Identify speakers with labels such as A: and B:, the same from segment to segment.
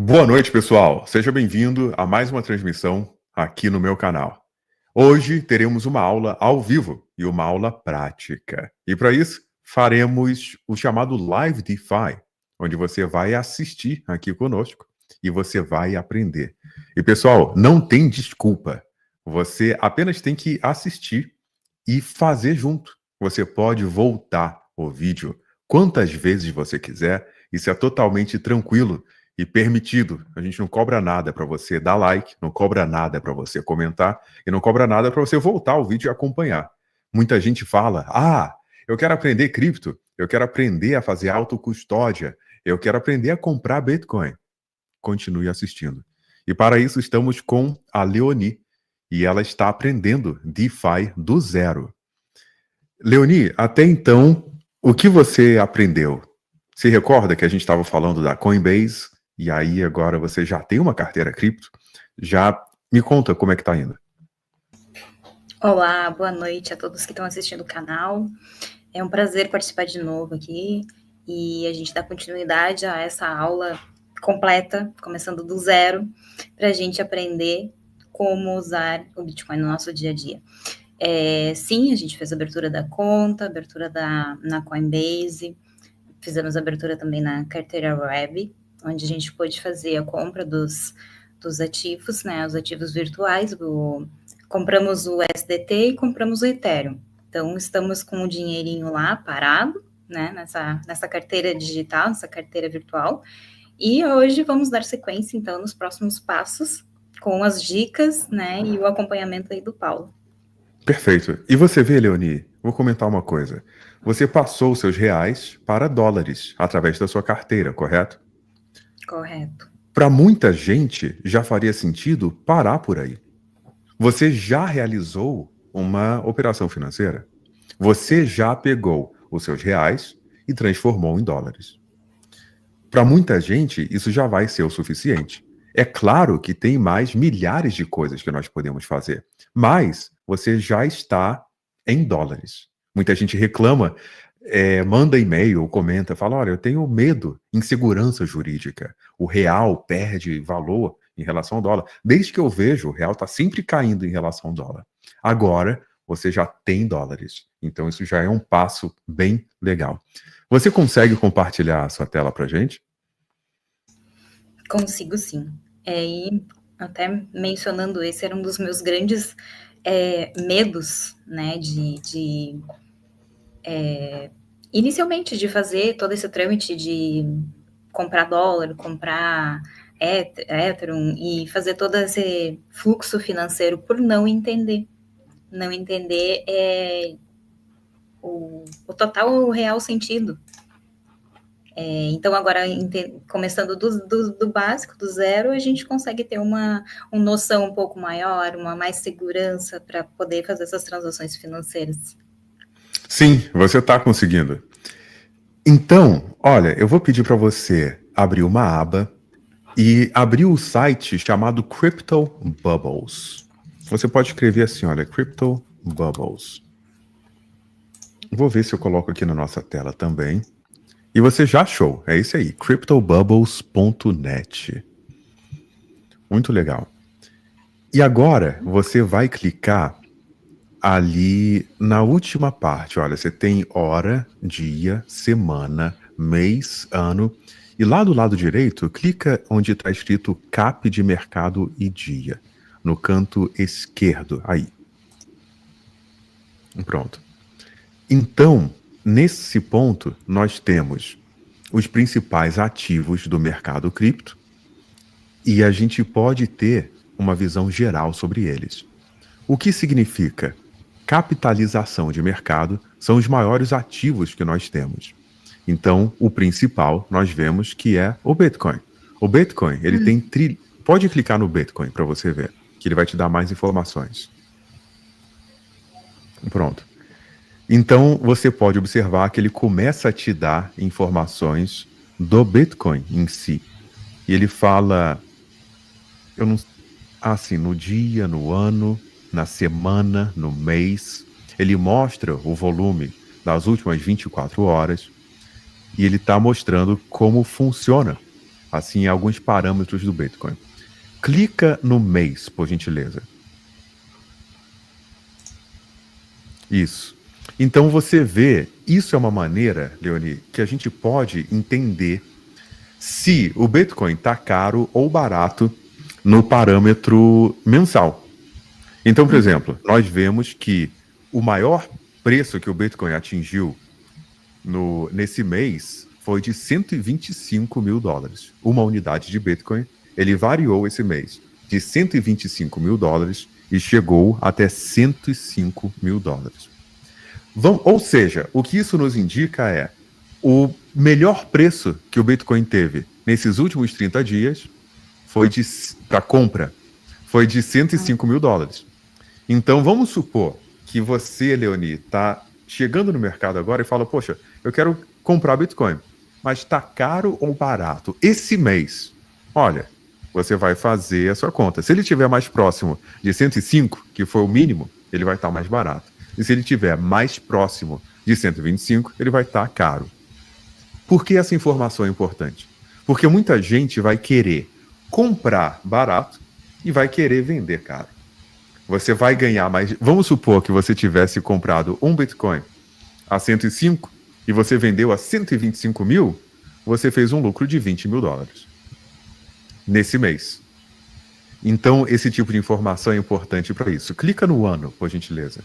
A: Boa noite, pessoal. Seja bem-vindo a mais uma transmissão aqui no meu canal. Hoje teremos uma aula ao vivo e uma aula prática. E para isso, faremos o chamado Live DeFi, onde você vai assistir aqui conosco e você vai aprender. E, pessoal, não tem desculpa. Você apenas tem que assistir e fazer junto. Você pode voltar o vídeo quantas vezes você quiser. Isso é totalmente tranquilo e permitido. A gente não cobra nada para você dar like, não cobra nada para você comentar e não cobra nada para você voltar o vídeo e acompanhar. Muita gente fala: eu quero aprender cripto, eu quero aprender a fazer autocustódia, eu quero aprender a comprar Bitcoin. Continue assistindo. E para isso estamos com a Leonie, e ela está aprendendo DeFi do zero. Leonie, até então, o que você aprendeu? Se recorda que a gente estava falando da Coinbase, e aí agora você já tem uma carteira cripto? Já me conta como é que está indo.
B: Olá, boa noite a todos que estão assistindo o canal. É um prazer participar de novo aqui e a gente dá continuidade a essa aula completa, começando do zero, para a gente aprender como usar o Bitcoin no nosso dia a dia. Sim, a gente fez a abertura da conta, abertura na Coinbase, fizemos a abertura também na carteira Web, onde a gente pôde fazer a compra dos ativos, né, os ativos virtuais, compramos o SDT e compramos o Ethereum. Então, estamos com o dinheirinho lá parado, né, nessa carteira digital, nessa carteira virtual, e hoje vamos dar sequência, então, nos próximos passos, com as dicas, né, e o acompanhamento aí do Paulo.
A: Perfeito. E você vê, Leonie, vou comentar uma coisa. Você passou os seus reais para dólares através da sua carteira, correto?
B: Correto.
A: Para muita gente, já faria sentido parar por aí. Você já realizou uma operação financeira? Você já pegou os seus reais e transformou em dólares. Para muita gente, isso já vai ser o suficiente. É claro que tem mais milhares de coisas que nós podemos fazer, mas você já está em dólares. Muita gente reclama, manda e-mail ou comenta, fala: olha, eu tenho medo, insegurança jurídica. O real perde valor em relação ao dólar. Desde que eu vejo, o real está sempre caindo em relação ao dólar. Agora, você já tem dólares. Então, isso já é um passo bem legal. Você consegue compartilhar a sua tela para a gente?
B: Consigo sim. E até mencionando, esse era um dos meus grandes medos, né, inicialmente de fazer todo esse trâmite de comprar dólar, comprar Ethereum e fazer todo esse fluxo financeiro por não entender. Não entender o total, o real sentido. Então, agora, começando do básico, do zero, a gente consegue ter uma noção um pouco maior, uma mais segurança para poder fazer essas transações financeiras.
A: Sim, você está conseguindo. Então, olha, eu vou pedir para você abrir uma aba e abrir o site chamado Crypto Bubbles. Você pode escrever assim, olha, Crypto Bubbles. Vou ver se eu coloco aqui na nossa tela também. E você já achou, é isso aí, cryptobubbles.net. Muito legal. E agora você vai clicar ali na última parte, olha, você tem hora, dia, semana, mês, ano, e lá do lado direito, clica onde está escrito CAP de mercado e dia, no canto esquerdo, aí. Pronto. Então, nesse ponto, nós temos os principais ativos do mercado cripto e a gente pode ter uma visão geral sobre eles. O que significa? Capitalização de mercado são os maiores ativos que nós temos. Então, o principal nós vemos que é o Bitcoin. O Bitcoin, ele tem Pode clicar no Bitcoin para você ver, que ele vai te dar mais informações. Pronto. Então, você pode observar que ele começa a te dar informações do Bitcoin em si. E ele fala, no dia, no ano, na semana, no mês. Ele mostra o volume das últimas 24 horas e ele está mostrando como funciona assim, alguns parâmetros do Bitcoin. Clica no mês, por gentileza. Isso. Então você vê, isso é uma maneira, Leoni, que a gente pode entender se o Bitcoin está caro ou barato no parâmetro mensal. Então, por exemplo, nós vemos que o maior preço que o Bitcoin atingiu nesse mês foi de 125 mil dólares. Uma unidade de Bitcoin, ele variou esse mês de 125 mil dólares e chegou até 105 mil dólares. Ou seja, o que isso nos indica é o melhor preço que o Bitcoin teve nesses últimos 30 dias foi para compra, foi de 105 mil dólares. Então, vamos supor que você, Leoni, está chegando no mercado agora e fala, poxa, eu quero comprar Bitcoin, mas está caro ou barato? Esse mês, olha, você vai fazer a sua conta. Se ele estiver mais próximo de 105, que foi o mínimo, ele vai estar mais barato. E se ele estiver mais próximo de 125, ele vai estar caro. Por que essa informação é importante? Porque muita gente vai querer comprar barato e vai querer vender caro. Você vai ganhar mais. Vamos supor que você tivesse comprado um Bitcoin a 105 e você vendeu a 125 mil, você fez um lucro de 20 mil dólares nesse mês. Então, esse tipo de informação é importante para isso. Clica no ano, por gentileza.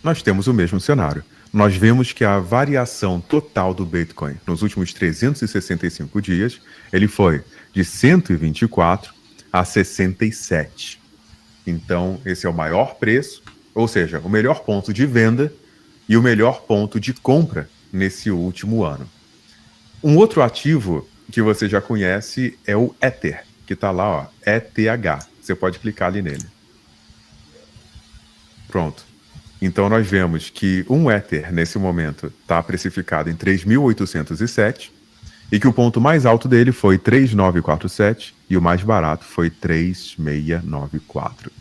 A: Nós temos o mesmo cenário. Nós vemos que a variação total do Bitcoin nos últimos 365 dias, ele foi de 124 a 67. Então, esse é o maior preço, ou seja, o melhor ponto de venda e o melhor ponto de compra nesse último ano. Um outro ativo que você já conhece é o Ether, que está lá, ó, ETH. Você pode clicar ali nele. Pronto. Então, nós vemos que um Ether, nesse momento, está precificado em 3.807 e que o ponto mais alto dele foi 3.947 e o mais barato foi 3.694.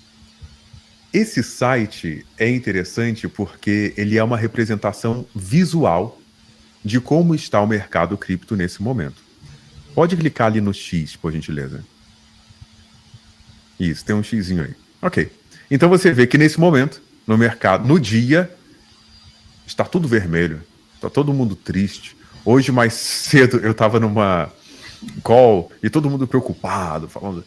A: Esse site é interessante porque ele é uma representação visual de como está o mercado cripto nesse momento. Pode clicar ali no X, por gentileza. Isso, tem um xizinho aí. Ok. Então você vê que nesse momento, no mercado, no dia, está tudo vermelho. Está todo mundo triste. Hoje, mais cedo, eu estava numa call e todo mundo preocupado, falando,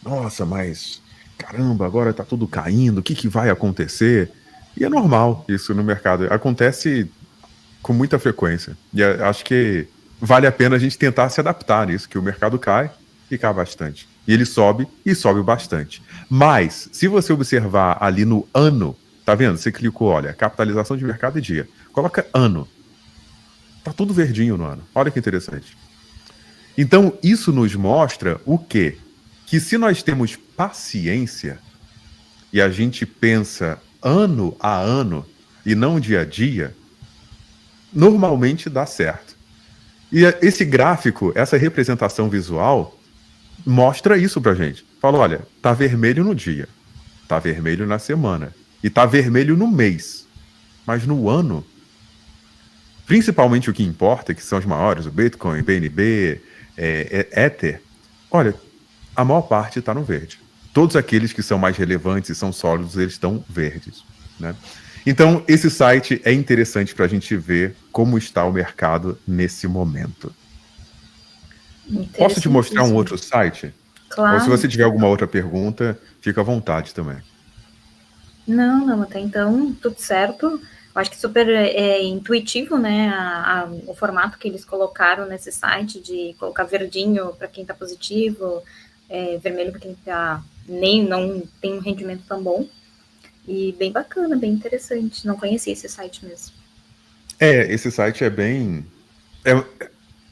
A: nossa, mas caramba, agora está tudo caindo, o que vai acontecer? E é normal isso no mercado. Acontece com muita frequência. E acho que vale a pena a gente tentar se adaptar nisso, que o mercado cai e cai bastante. E ele sobe e sobe bastante. Mas, se você observar ali no ano, tá vendo? Você clicou, olha, capitalização de mercado e dia. Coloca ano. Tá tudo verdinho no ano. Olha que interessante. Então, isso nos mostra o quê? Que se nós temos paciência e a gente pensa ano a ano e não dia a dia, normalmente dá certo. E esse gráfico, essa representação visual, mostra isso pra gente. Fala, olha, tá vermelho no dia, tá vermelho na semana e tá vermelho no mês. Mas no ano, principalmente o que importa, que são os maiores, o Bitcoin, BNB, Ether, olha, a maior parte está no verde. Todos aqueles que são mais relevantes e são sólidos, eles estão verdes, né? Então, esse site é interessante para a gente ver como está o mercado nesse momento. Posso te mostrar um outro site?
B: Claro.
A: Ou se você tiver alguma outra pergunta, fica à vontade também.
B: Não, até então, tudo certo. Eu acho que super intuitivo, né, o formato que eles colocaram nesse site, de colocar verdinho para quem está positivo, vermelho para quem tá, não tem um rendimento tão bom. E bem bacana, bem interessante. Não conhecia esse site mesmo.
A: Esse site é bem...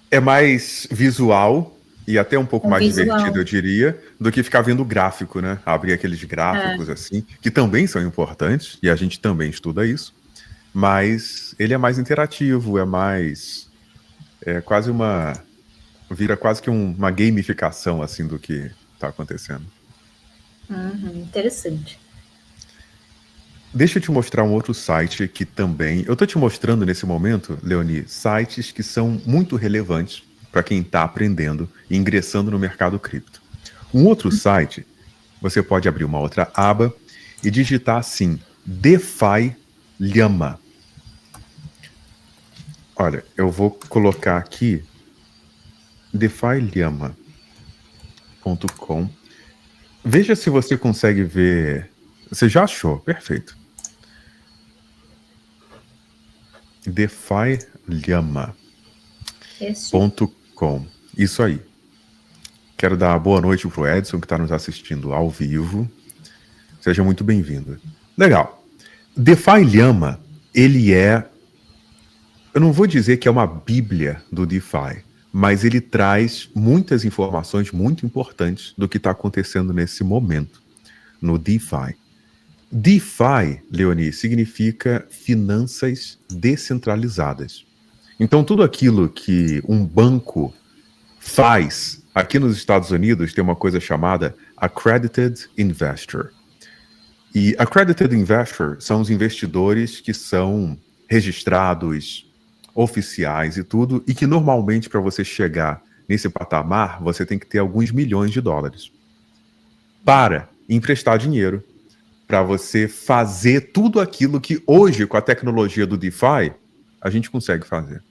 A: É mais visual e até um pouco mais divertido, eu diria, do que ficar vendo gráfico, né? Abrir aqueles gráficos assim, que também são importantes, e a gente também estuda isso, mas ele é mais interativo, vira quase que uma gamificação, assim, do que está acontecendo.
B: Interessante.
A: Deixa eu te mostrar um outro site que também... Eu estou te mostrando nesse momento, Leoni, sites que são muito relevantes para quem está aprendendo e ingressando no mercado cripto. Um outro site, você pode abrir uma outra aba e digitar assim, DeFi Llama. Olha, eu vou colocar aqui DeFiLlama.com. Veja se você consegue ver. Você já achou? Perfeito. DeFiLlama.com. Isso aí. Quero dar boa noite para o Edson, que está nos assistindo ao vivo. Seja muito bem-vindo. Legal. DeFi Llama, ele é... Eu não vou dizer que é uma bíblia do DeFi, mas ele traz muitas informações muito importantes do que está acontecendo nesse momento no DeFi. DeFi, Leoni, significa finanças descentralizadas. Então, tudo aquilo que um banco faz, aqui nos Estados Unidos tem uma coisa chamada Accredited Investor. E Accredited Investor são os investidores que são registrados, oficiais e tudo, e que normalmente para você chegar nesse patamar, você tem que ter alguns milhões de dólares para emprestar dinheiro, para você fazer tudo aquilo que hoje, com a tecnologia do DeFi, a gente consegue fazer.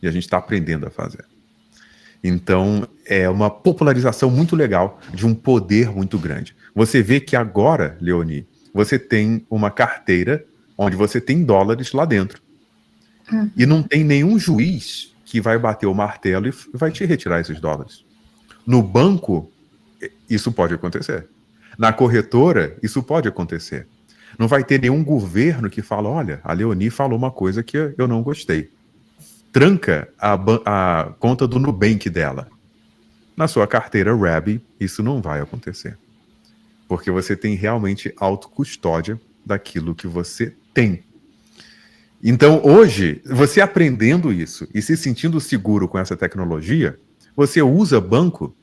A: E a gente está aprendendo a fazer. Então, é uma popularização muito legal de um poder muito grande. Você vê que agora, Leoni, você tem uma carteira onde você tem dólares lá dentro. E não tem nenhum juiz que vai bater o martelo e vai te retirar esses dólares. No banco, isso pode acontecer. Na corretora, isso pode acontecer. Não vai ter nenhum governo que fala, olha, a Leoni falou uma coisa que eu não gostei. Tranca a conta do Nubank dela. Na sua carteira Rabby, isso não vai acontecer. Porque você tem realmente autocustódia daquilo que você tem. Então, hoje, você aprendendo isso e se sentindo seguro com essa tecnologia, você usa banco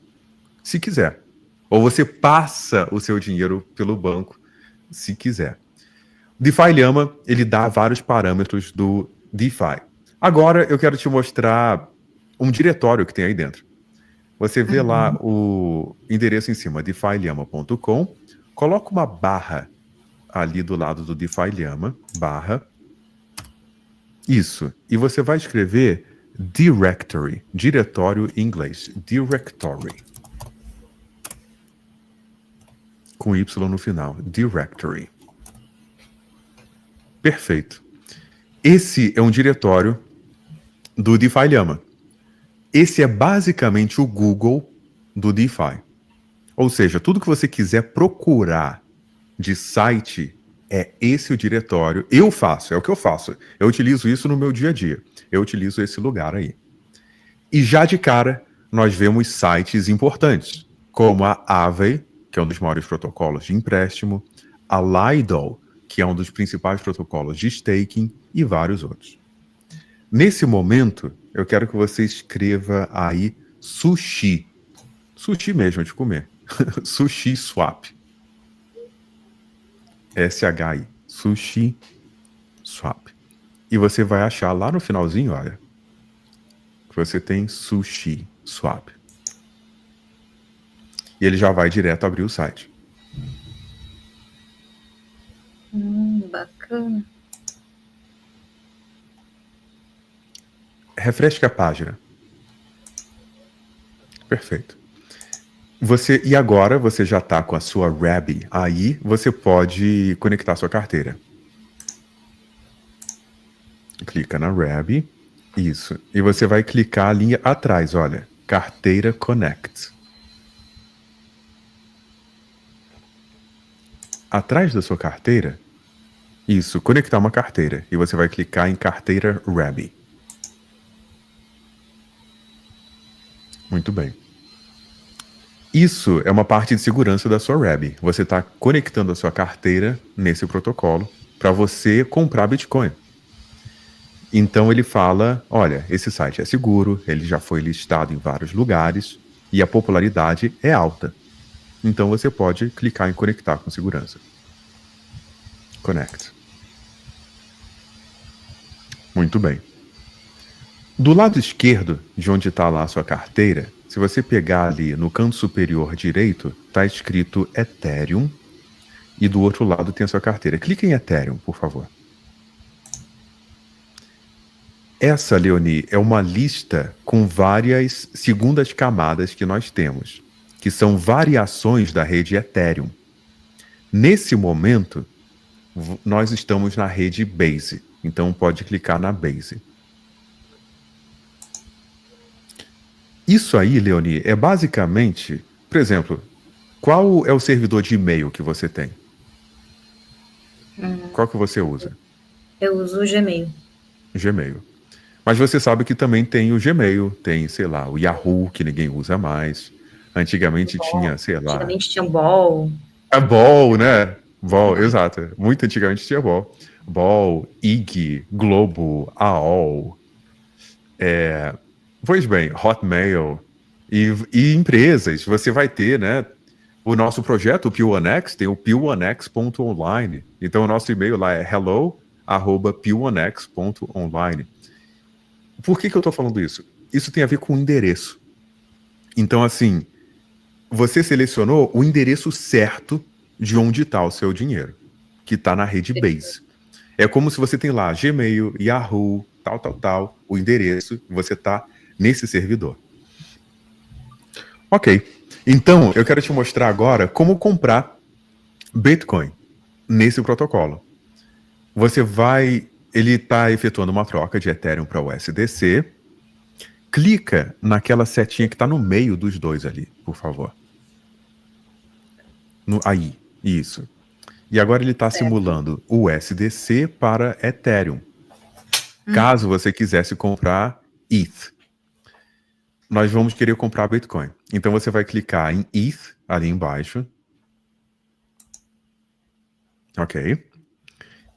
A: se quiser. Ou você passa o seu dinheiro pelo banco se quiser. DeFi Llama, ele dá vários parâmetros do DeFi. Agora, eu quero te mostrar um diretório que tem aí dentro. Você vê lá o endereço em cima, DeFiLlama.com, coloca uma barra ali do lado do DeFi Llama, barra. Isso. E você vai escrever directory, diretório em inglês, directory. Com Y no final, directory. Perfeito. Esse é um diretório do DeFi Llama. Esse é basicamente o Google do DeFi. Ou seja, tudo que você quiser procurar de site, é esse o diretório. Eu faço, é o que eu faço. Eu utilizo isso no meu dia a dia. Eu utilizo esse lugar aí. E já de cara, nós vemos sites importantes, como a Aave, que é um dos maiores protocolos de empréstimo, a Lido, que é um dos principais protocolos de staking, e vários outros. Nesse momento, eu quero que você escreva aí sushi. Sushi mesmo, de comer. Sushi Swap. SHI. Sushi Swap. E você vai achar lá no finalzinho, olha, que você tem Sushi Swap. E ele já vai direto abrir o site.
B: Bacana.
A: Refresque a página. Perfeito. E agora você já está com a sua Rabby aí, você pode conectar sua carteira. Clica na Rabby. Isso. E você vai clicar ali atrás, olha. Carteira Connect. Atrás da sua carteira, isso, conectar uma carteira. E você vai clicar em carteira Rabby. Muito bem. Isso é uma parte de segurança da sua Rabby. Você está conectando a sua carteira nesse protocolo para você comprar Bitcoin. Então ele fala, olha, esse site é seguro, ele já foi listado em vários lugares e a popularidade é alta. Então você pode clicar em conectar com segurança. Connect. Muito bem. Do lado esquerdo, de onde está lá a sua carteira, se você pegar ali no canto superior direito, está escrito Ethereum, e do outro lado tem a sua carteira. Clique em Ethereum, por favor. Essa, Leonie, é uma lista com várias segundas camadas que nós temos, que são variações da rede Ethereum. Nesse momento, nós estamos na rede Base, então pode clicar na Base. Isso aí, Leonie, é basicamente, por exemplo, qual é o servidor de e-mail que você tem? Qual que você usa?
B: Eu uso o Gmail.
A: Gmail. Mas você sabe que também tem o Gmail, tem, sei lá, o Yahoo, que ninguém usa mais. Antigamente tinha, sei lá...
B: Antigamente tinha o Ball.
A: É Ball, né? Ball, exato. Muito antigamente tinha Ball. Ball, IG, Globo, AOL. Pois bem, Hotmail e empresas. Você vai ter, né? O nosso projeto, o P1X, tem o p1x.online. Então, o nosso e-mail lá é hello@p1x.online. Por que eu estou falando isso? Isso tem a ver com o endereço. Então, assim, você selecionou o endereço certo de onde está o seu dinheiro, que está na rede Base. É como se você tem lá Gmail, Yahoo, tal, o endereço, você está nesse servidor. Ok. Então, eu quero te mostrar agora como comprar Bitcoin nesse protocolo. Você vai... Ele está efetuando uma troca de Ethereum para USDC. Clica naquela setinha que está no meio dos dois ali, por favor. Aí, isso. E agora ele está simulando USDC para Ethereum. Caso você quisesse comprar ETH. Nós vamos querer comprar Bitcoin. Então você vai clicar em ETH ali embaixo. Ok.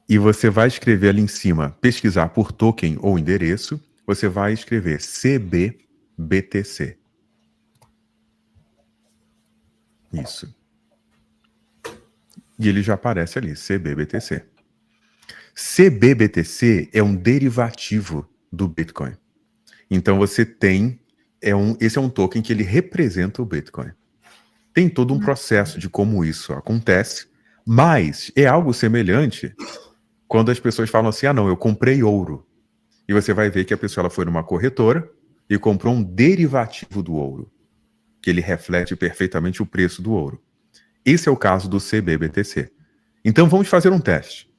A: E você vai escrever ali em cima, pesquisar por token ou endereço. Você vai escrever CBBTC. Isso. E ele já aparece ali, CBBTC. CBBTC é um derivativo do Bitcoin. Então você tem... esse é um token que ele representa o Bitcoin. Tem todo um processo de como isso acontece, mas é algo semelhante quando as pessoas falam assim, não, eu comprei ouro. E você vai ver que a pessoa ela foi numa corretora e comprou um derivativo do ouro, que ele reflete perfeitamente o preço do ouro. Esse é o caso do CBBTC. Então vamos fazer um teste.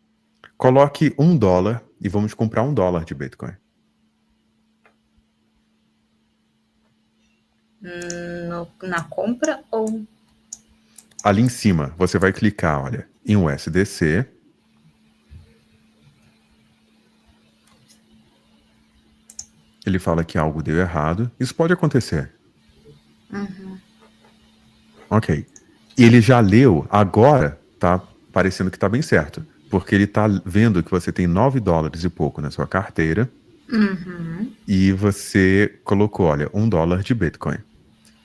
A: Coloque $1 e vamos comprar $1 de Bitcoin.
B: Na compra ou...
A: Ali em cima, você vai clicar, olha, em USDC. Ele fala que algo deu errado. Isso pode acontecer. Ok. E ele já leu, agora tá parecendo que tá bem certo. Porque ele tá vendo que você tem $9 e pouco na sua carteira. E você colocou, olha, $1 de Bitcoin.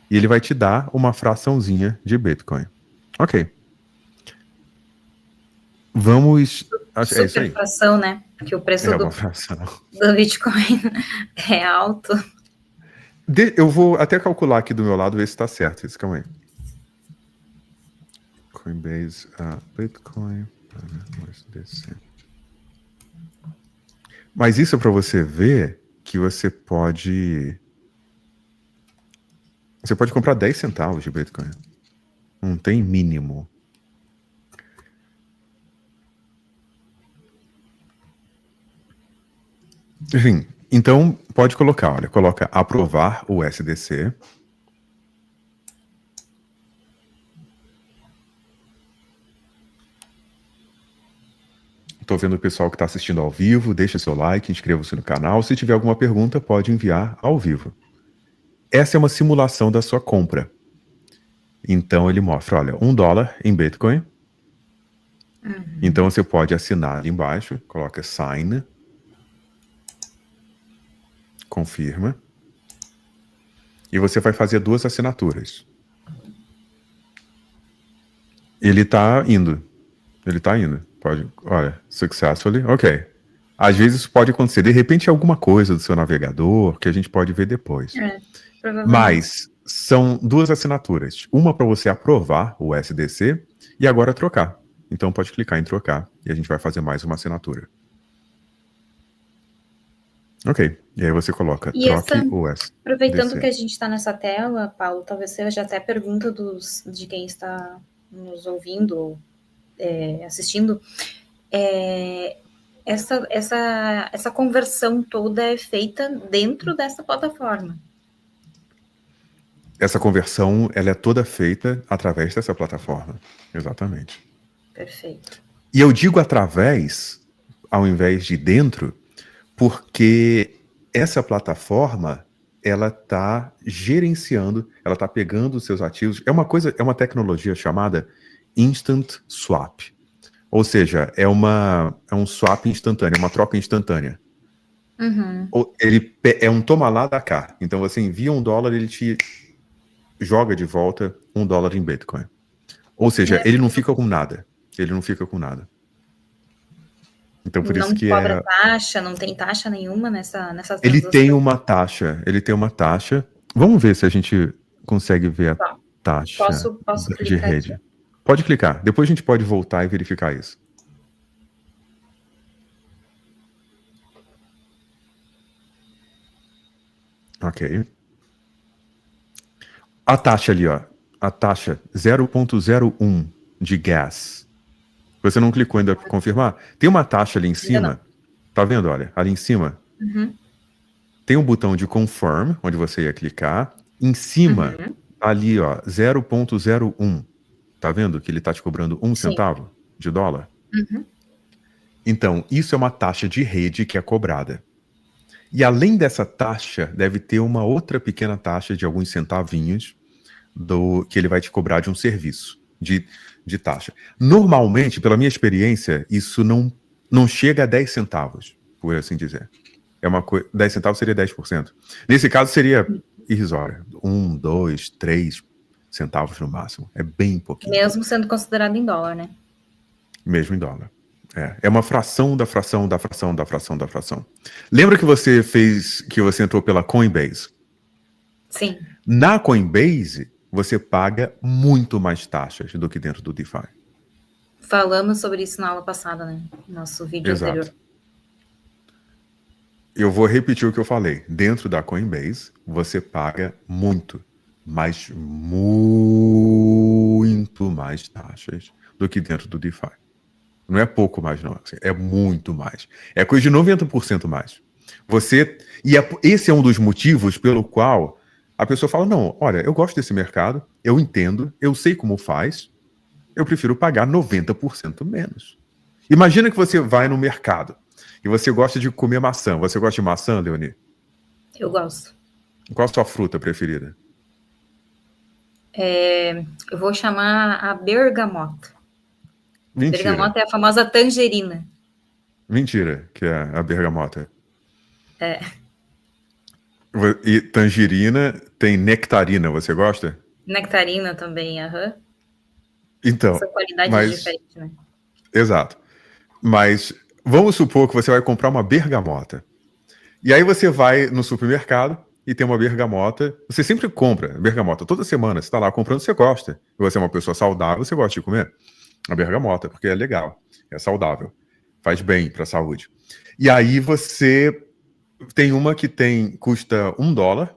A: E ele vai te dar uma fraçãozinha de Bitcoin. Ok. Vamos... É isso aí.
B: Superfração, né? Porque o preço
A: uma fração.
B: do Bitcoin é alto.
A: Eu vou até calcular aqui do meu lado, ver se está certo isso. Calma aí. Coinbase, Bitcoin, USDC. Mas isso é para você ver que você pode... Você pode comprar 10 centavos de Bitcoin. Não tem mínimo. Enfim, então pode colocar, olha, coloca aprovar o USDC. Estou vendo o pessoal que está assistindo ao vivo, deixa seu like, inscreva-se no canal. Se tiver alguma pergunta, pode enviar ao vivo. Essa é uma simulação da sua compra. Então ele mostra, olha, $1 em Bitcoin. Então você pode assinar ali embaixo, coloca sign, confirma, e você vai fazer 2 assinaturas. Ele está indo. Pode, olha, successfully, ok. Às vezes isso pode acontecer. De repente, alguma coisa do seu navegador que a gente pode ver depois.
B: Provavelmente.
A: Mas são 2 assinaturas. Uma para você aprovar o SDC e agora trocar. Então pode clicar em trocar e a gente vai fazer mais uma assinatura. Ok. E aí você coloca troque o SDC.
B: Aproveitando que a gente está nessa tela, Paulo, talvez seja até pergunta de quem está nos ouvindo ou assistindo. Essa conversão toda é feita dentro dessa plataforma.
A: Essa conversão, ela é toda feita através dessa plataforma. Exatamente.
B: Perfeito.
A: E eu digo através, ao invés de dentro, porque essa plataforma, ela está gerenciando, ela está pegando os seus ativos. É uma tecnologia chamada Instant Swap. Ou seja, é um swap instantâneo, uma troca instantânea.
B: Uhum.
A: Ele é um toma lá da cá. Então você envia $1, ele te joga de volta $1 em Bitcoin. Ou seja, ele não fica com nada. Ele não fica com nada. Então por isso que
B: não cobra taxa, não tem taxa nenhuma nessa transação.
A: Ele tem uma taxa. Vamos ver se a gente consegue ver a taxa
B: Posso
A: de rede.
B: aqui?
A: Pode clicar. Depois a gente pode voltar e verificar isso. Ok. A taxa ali, ó. A taxa 0,01 de gas. Você não clicou ainda para confirmar? Tem uma taxa ali em cima. Tá vendo? Olha, ali em cima.
B: Uhum.
A: Tem um botão de confirm, onde você ia clicar. Em cima, ali, ó, 0,01. Tá vendo que ele tá te cobrando 1 centavo de dólar?
B: Uhum.
A: Então, isso é uma taxa de rede que é cobrada. E além dessa taxa, deve ter uma outra pequena taxa de alguns centavinhos que ele vai te cobrar de um serviço de taxa. Normalmente, pela minha experiência, isso não chega a 10 centavos, por assim dizer. 10 centavos seria 10%. Nesse caso, seria irrisório. 1, 2, 3 centavos no máximo. É bem pouquinho.
B: Mesmo sendo considerado em dólar, né?
A: Mesmo em dólar. É uma fração da fração da fração da fração da fração. Lembra que você entrou pela Coinbase?
B: Sim.
A: Na Coinbase, você paga muito mais taxas do que dentro do DeFi.
B: Falamos sobre isso na aula passada, né? Nosso vídeo anterior.
A: Eu vou repetir o que eu falei. Dentro da Coinbase, você paga muito, mas muito mais taxas do que dentro do DeFi. Não é pouco mais, não. É muito mais. É coisa de 90% mais. Esse é um dos motivos pelo qual a pessoa fala, não, olha, eu gosto desse mercado, eu entendo, eu sei como faz, eu prefiro pagar 90% menos. Imagina que você vai no mercado e você gosta de comer maçã. Você gosta de maçã, Leonie?
B: Eu gosto.
A: Qual a sua fruta preferida?
B: Eu vou chamar a bergamota.
A: Mentira.
B: Bergamota é a famosa tangerina.
A: Mentira, que é a bergamota.
B: É.
A: E tangerina tem nectarina, você gosta?
B: Nectarina também, aham.
A: Então,
B: essa qualidade diferente, né?
A: Exato. Mas vamos supor que você vai comprar uma bergamota. E aí você vai no supermercado e tem uma bergamota. Você sempre compra bergamota. Toda semana você está lá comprando, você gosta. Você é uma pessoa saudável, você gosta de comer a bergamota, porque é legal, é saudável, faz bem para a saúde. E aí você tem uma que custa $1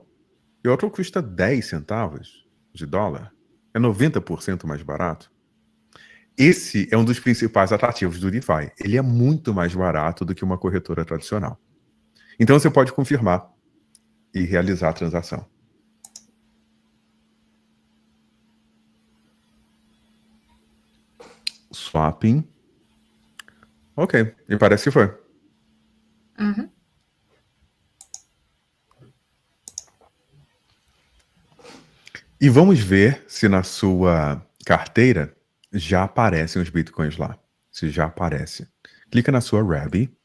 A: e outra custa 10 centavos de dólar. É 90% mais barato. Esse é um dos principais atrativos do DeFi. Ele é muito mais barato do que uma corretora tradicional. Então você pode confirmar e realizar a transação. Swapping. Ok, e parece que foi.
B: Uhum.
A: E vamos ver se na sua carteira já aparecem os bitcoins lá. Se já aparece. Clica na sua Rabby.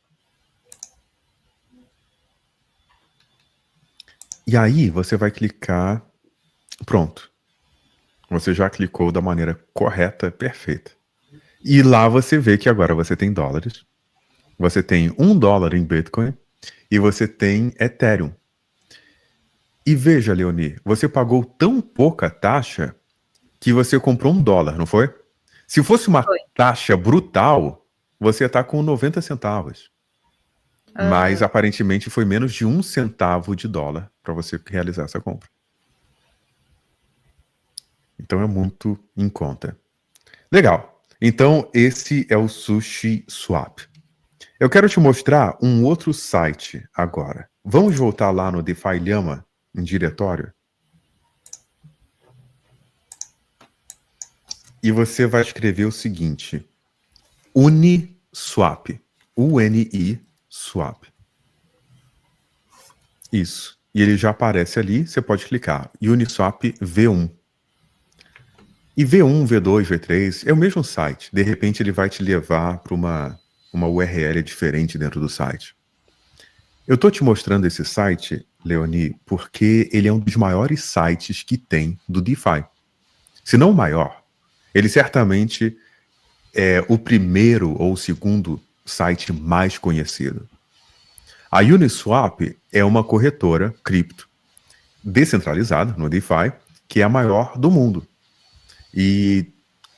A: E aí você vai clicar. Pronto. Você já clicou da maneira correta, perfeita. E lá você vê que agora você tem dólares. você tem $1 em Bitcoin e você tem Ethereum. E veja, Leoni, você pagou tão pouca taxa que você comprou $1, não foi? Se fosse uma
B: Foi.
A: taxa brutal, você ia estar com 90 centavos. Mas aparentemente foi menos de 1 centavo de dólar para você realizar essa compra. Então é muito em conta. Legal. Então esse é o Sushi Swap. Eu quero te mostrar um outro site agora. Vamos voltar lá no DeFi Llama, em diretório. E você vai escrever o seguinte: Uniswap. UNI Swap. Isso. E ele já aparece ali, você pode clicar. Uniswap V1. E V1, V2, V3 é o mesmo site. De repente ele vai te levar para uma URL diferente dentro do site. Eu estou te mostrando esse site, Leoni, porque ele é um dos maiores sites que tem do DeFi. Se não o maior, ele certamente é o primeiro ou o segundo site mais conhecido. A Uniswap é uma corretora cripto descentralizada no DeFi, que é a maior do mundo. E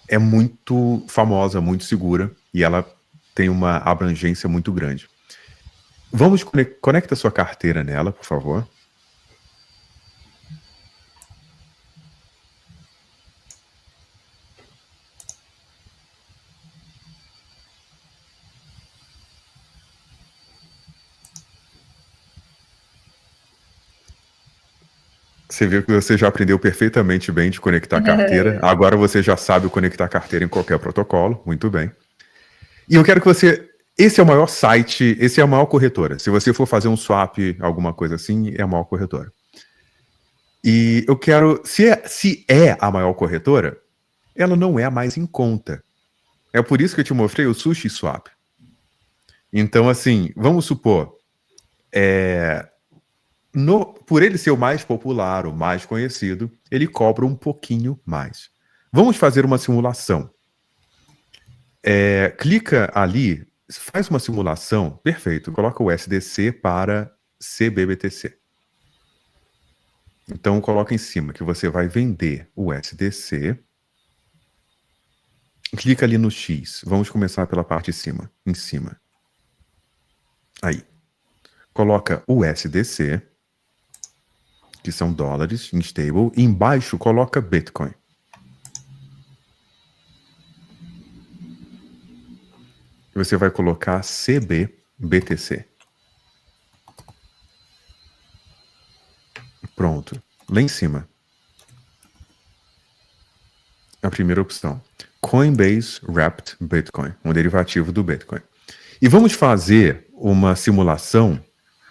A: é muito famosa, muito segura, e ela tem uma abrangência muito grande. Vamos conecta sua carteira nela, por favor. Você viu que você já aprendeu perfeitamente bem de conectar a carteira. Agora você já sabe conectar a carteira em qualquer protocolo. Muito bem. E eu quero que você... Esse é o maior site, esse é a maior corretora. Se você for fazer um swap, alguma coisa assim, é a maior corretora. E eu quero... Se é a maior corretora, ela não é a mais em conta. É por isso que eu te mostrei o Sushi Swap. Então, assim, vamos supor... por ele ser o mais popular, o mais conhecido, ele cobra um pouquinho mais. Vamos fazer uma simulação. Clica ali, faz uma simulação, perfeito, coloca o SDC para CBBTC. Então coloca em cima que você vai vender o SDC. Clica ali no X, vamos começar pela parte de cima, em cima. Aí. Coloca o SDC, que são dólares, em stable, e embaixo coloca Bitcoin. E você vai colocar CBBTC. Pronto. Lá em cima. A primeira opção. Coinbase Wrapped Bitcoin, um derivativo do Bitcoin. E vamos fazer uma simulação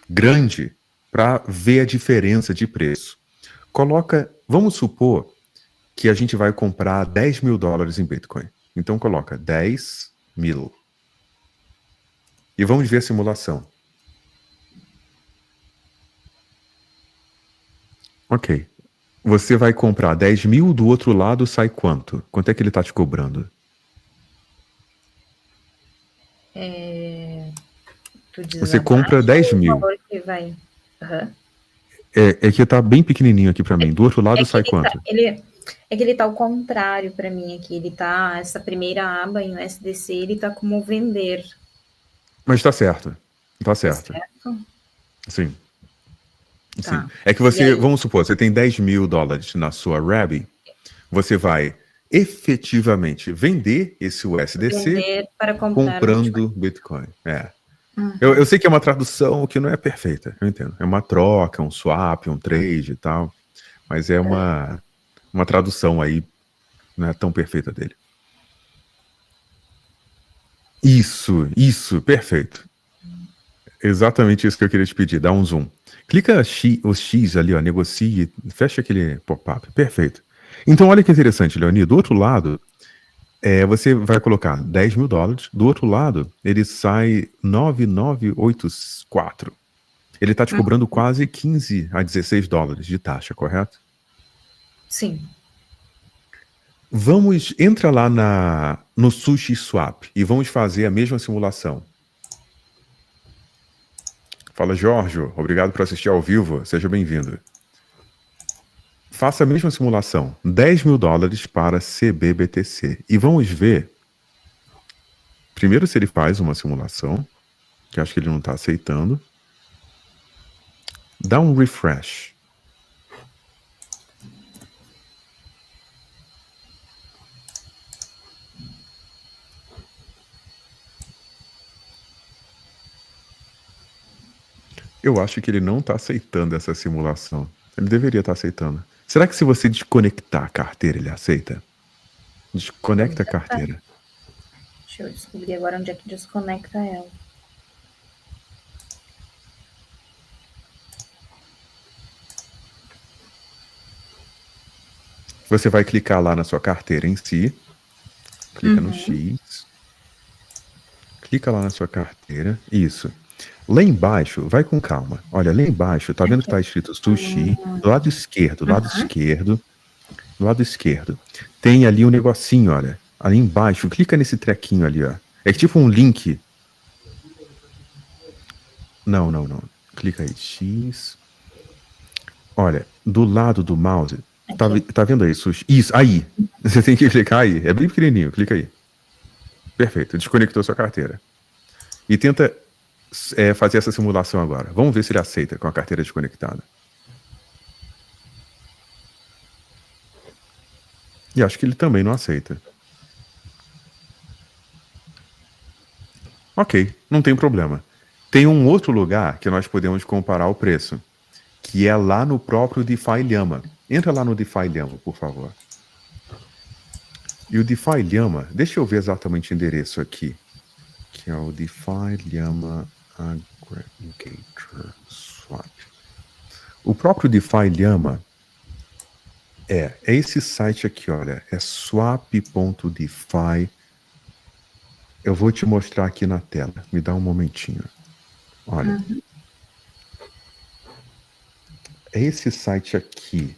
A: grande para ver a diferença de preço. Vamos supor que a gente vai comprar $10 mil em Bitcoin. Então coloca 10 mil. E vamos ver a simulação. Ok. Você vai comprar 10 mil, do outro lado sai quanto? Quanto é que ele está te cobrando? Você compra 10 mil.
B: Que vai. Uhum.
A: É que tá bem pequenininho aqui para mim. Do outro lado sai quanto?
B: É que ele tá ao contrário para mim aqui. Ele tá, essa primeira aba em USDC, ele tá como vender.
A: Mas tá certo. Tá certo. Sim.
B: Tá.
A: Sim. É que você, vamos supor, você tem $10 mil na sua RAB, você vai efetivamente vender esse USDC
B: para comprando
A: Bitcoin. Eu sei que é uma tradução que não é perfeita, eu entendo. É uma troca, um swap, um trade e tal, mas é uma tradução aí, não é tão perfeita dele. Isso, perfeito. Exatamente isso que eu queria te pedir, dá um zoom. Clica o X ali, ó, negocie, fecha aquele pop-up, perfeito. Então olha que interessante, Leoni, do outro lado, você vai colocar $10 mil, do outro lado ele sai 9,984. Ele está te cobrando quase 15 a 16 dólares de taxa, correto?
B: Sim.
A: Entra lá no Sushi Swap e vamos fazer a mesma simulação. Fala, Jorge. Obrigado por assistir ao vivo. Seja bem-vindo. Faça a mesma simulação. $10 mil para CBBTC. E vamos ver, primeiro, se ele faz uma simulação, que acho que ele não está aceitando. Dá um refresh. Eu acho que ele não está aceitando essa simulação. Ele deveria estar aceitando. Será que se você desconectar a carteira, ele aceita? Desconecta a carteira.
B: Deixa eu descobrir agora onde é que desconecta ela.
A: Você vai clicar lá na sua carteira em si. Clica no X. Clica lá na sua carteira. Isso. Lá embaixo, vai com calma. Olha, lá embaixo, tá vendo que tá escrito sushi? Do lado esquerdo, do lado esquerdo. Do lado esquerdo. Tem ali um negocinho, olha. Ali embaixo, clica nesse trequinho ali, ó. É tipo um link. Não. Clica aí. X. Olha, do lado do mouse. Tá vendo aí? Sushi? Isso, aí. Você tem que clicar aí. É bem pequenininho. Clica aí. Perfeito. Desconectou sua carteira. E tenta fazer essa simulação agora. Vamos ver se ele aceita com a carteira desconectada. E acho que ele também não aceita. Ok, não tem problema. Tem um outro lugar que nós podemos comparar o preço, que é lá no próprio DeFi Llama. Entra lá no DeFi Llama, por favor. E o DeFi Llama, deixa eu ver exatamente o endereço aqui, que é o DeFi Llama Aggregator Swap. O próprio DeFi Llama é esse site aqui, olha, é swap.defi. Eu vou te mostrar aqui na tela, me dá um momentinho. Olha, é esse site aqui.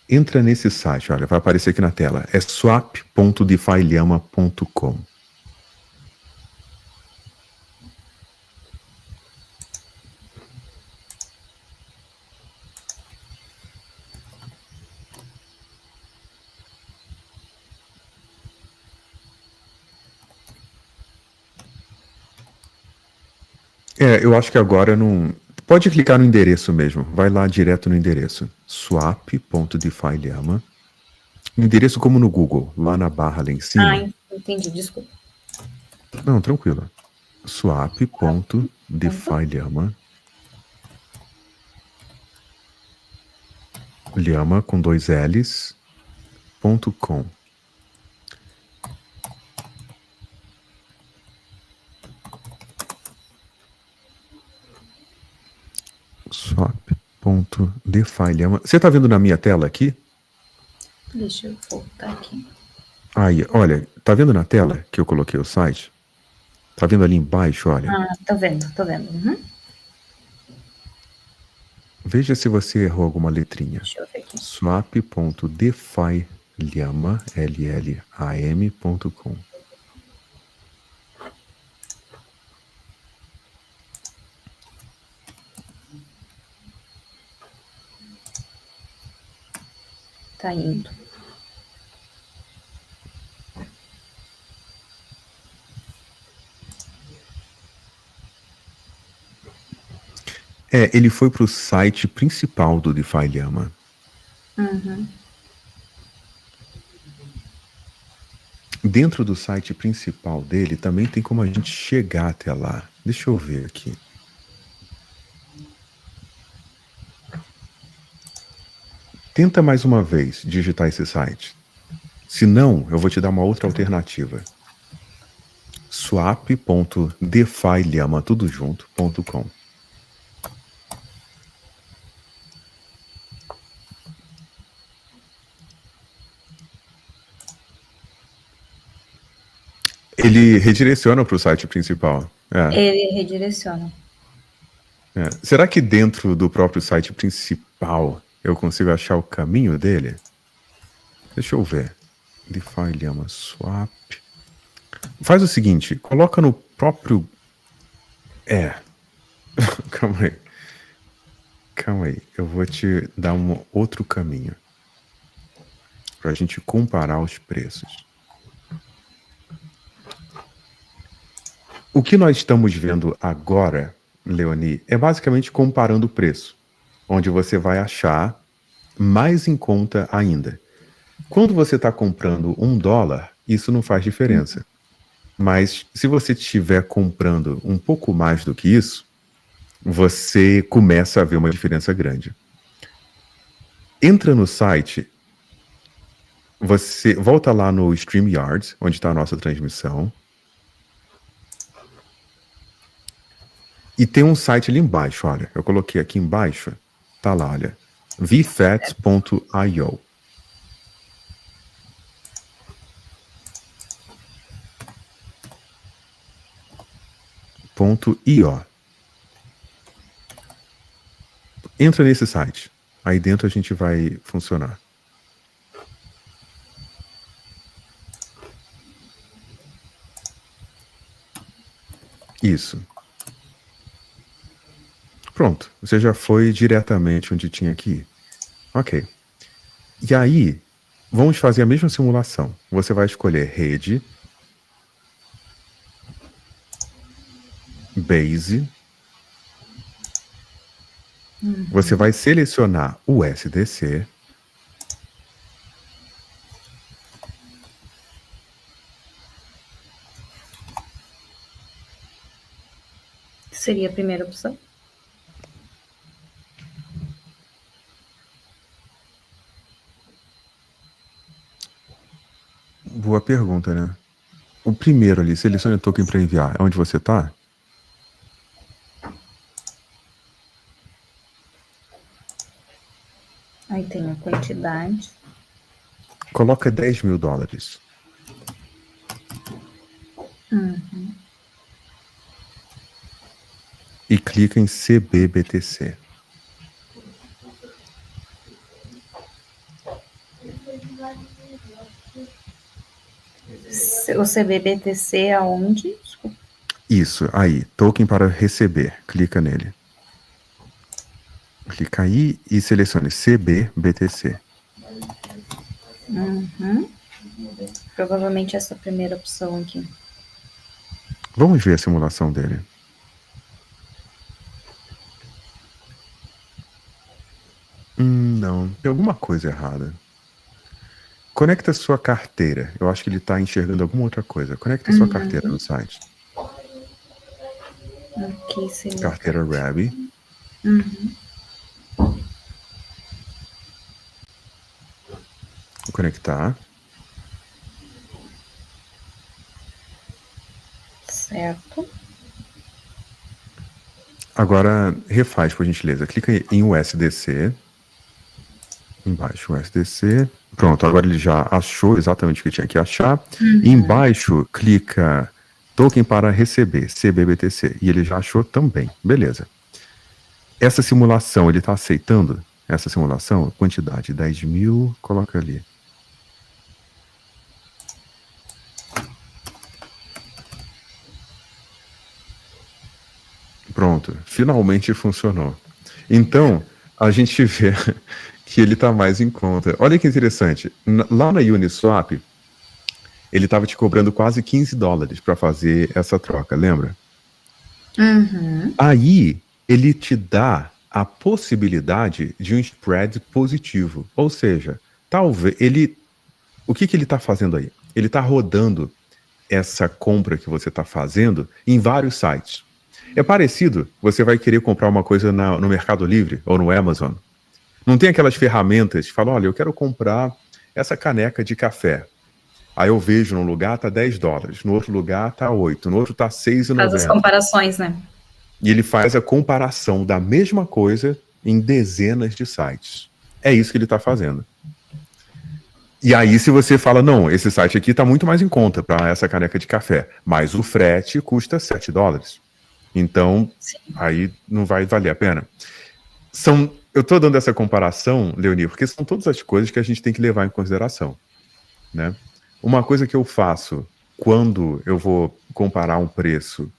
A: Entra nesse site, olha, vai aparecer aqui na tela. É swap.defilhama.com. Eu acho que agora não... Pode clicar no endereço mesmo. Vai lá direto no endereço. swap.defilhama. Endereço como no Google, lá na barra lá em cima.
B: Entendi, desculpa.
A: Não, tranquilo. swap.defilhama. Llama com 2 L's. .com. Swap.defilhama. Você tá vendo na minha tela aqui?
B: Deixa eu voltar aqui.
A: Aí, olha, tá vendo na tela que eu coloquei o site? Tá vendo ali embaixo, olha?
B: Tô vendo.
A: Veja se você errou alguma letrinha.
B: Deixa eu ver aqui.
A: Swap.defilhama, LLAM.com.
B: Tá indo.
A: Ele foi para o site principal do DeFi Llama. Dentro do site principal dele também tem como a gente chegar até lá. Deixa eu ver aqui. Tenta mais uma vez digitar esse site. Se não, eu vou te dar uma outra alternativa. swap.defilhama, tudo junto.com. Ele redireciona para o site principal.
B: Ele redireciona.
A: Será que dentro do próprio site principal eu consigo achar o caminho dele? Deixa eu ver. DeFi Llama Swap. Faz o seguinte, coloca no próprio... Calma aí. Calma aí. Eu vou te dar um outro caminho para a gente comparar os preços. O que nós estamos vendo agora, Leoni, é basicamente comparando o preço, onde você vai achar mais em conta ainda. Quando você está comprando $1, isso não faz diferença. Mas se você estiver comprando um pouco mais do que isso, você começa a ver uma diferença grande. Entra no site, você volta lá no StreamYard, onde está a nossa transmissão. E tem um site ali embaixo, olha. Eu coloquei aqui embaixo, tá lá, olha. vfats.io. .io. Entra nesse site. Aí dentro a gente vai funcionar. Isso. Pronto. Você já foi diretamente onde tinha que ir. Ok. E aí, vamos fazer a mesma simulação. Você vai escolher rede, base. Você vai selecionar o SDC.
B: Seria a primeira opção?
A: Boa pergunta, né? O primeiro ali, selecione o token para enviar. É onde você está?
B: Aí tem a quantidade.
A: Coloca $10.000. E clica em CBBTC.
B: O CBBTC aonde? Desculpa.
A: Isso, aí, token para receber. Clica nele. Clica aí e selecione CBBTC.
B: Provavelmente essa primeira opção aqui.
A: Vamos ver a simulação dele. Não, tem alguma coisa errada. Conecta sua carteira. Eu acho que ele está enxergando alguma outra coisa. Conecta sua carteira no site.
B: Aqui seria.
A: Carteira Rabi. Vou conectar.
B: Certo.
A: Agora, refaz, por gentileza. Clica em USDC. Embaixo, USDC. Pronto, agora ele já achou exatamente o que tinha que achar. E embaixo, clica token para receber, CBBTC. E ele já achou também. Beleza. Essa simulação, ele está aceitando? Essa simulação, quantidade, 10.000, coloca ali. Pronto, finalmente funcionou. Então, a gente vê que ele está mais em conta. Olha que interessante. Lá na Uniswap, ele estava te cobrando quase $15 para fazer essa troca, lembra? Aí, ele te dá a possibilidade de um spread positivo. Ou seja, talvez ele... O que ele está fazendo aí? Ele está rodando essa compra que você está fazendo em vários sites. É parecido, você vai querer comprar uma coisa no Mercado Livre ou no Amazon. Não tem aquelas ferramentas que falam, olha, eu quero comprar essa caneca de café. Aí eu vejo num lugar tá $10, no outro lugar tá 8, no outro tá 6,90.
B: Faz as comparações, né?
A: E ele faz a comparação da mesma coisa em dezenas de sites. É isso que ele está fazendo. E aí se você fala, não, esse site aqui tá muito mais em conta para essa caneca de café, mas o frete custa $7. Então, aí não vai valer a pena. Eu estou dando essa comparação, Leoni, porque são todas as coisas que a gente tem que levar em consideração, né? Uma coisa que eu faço quando eu vou comparar um preço,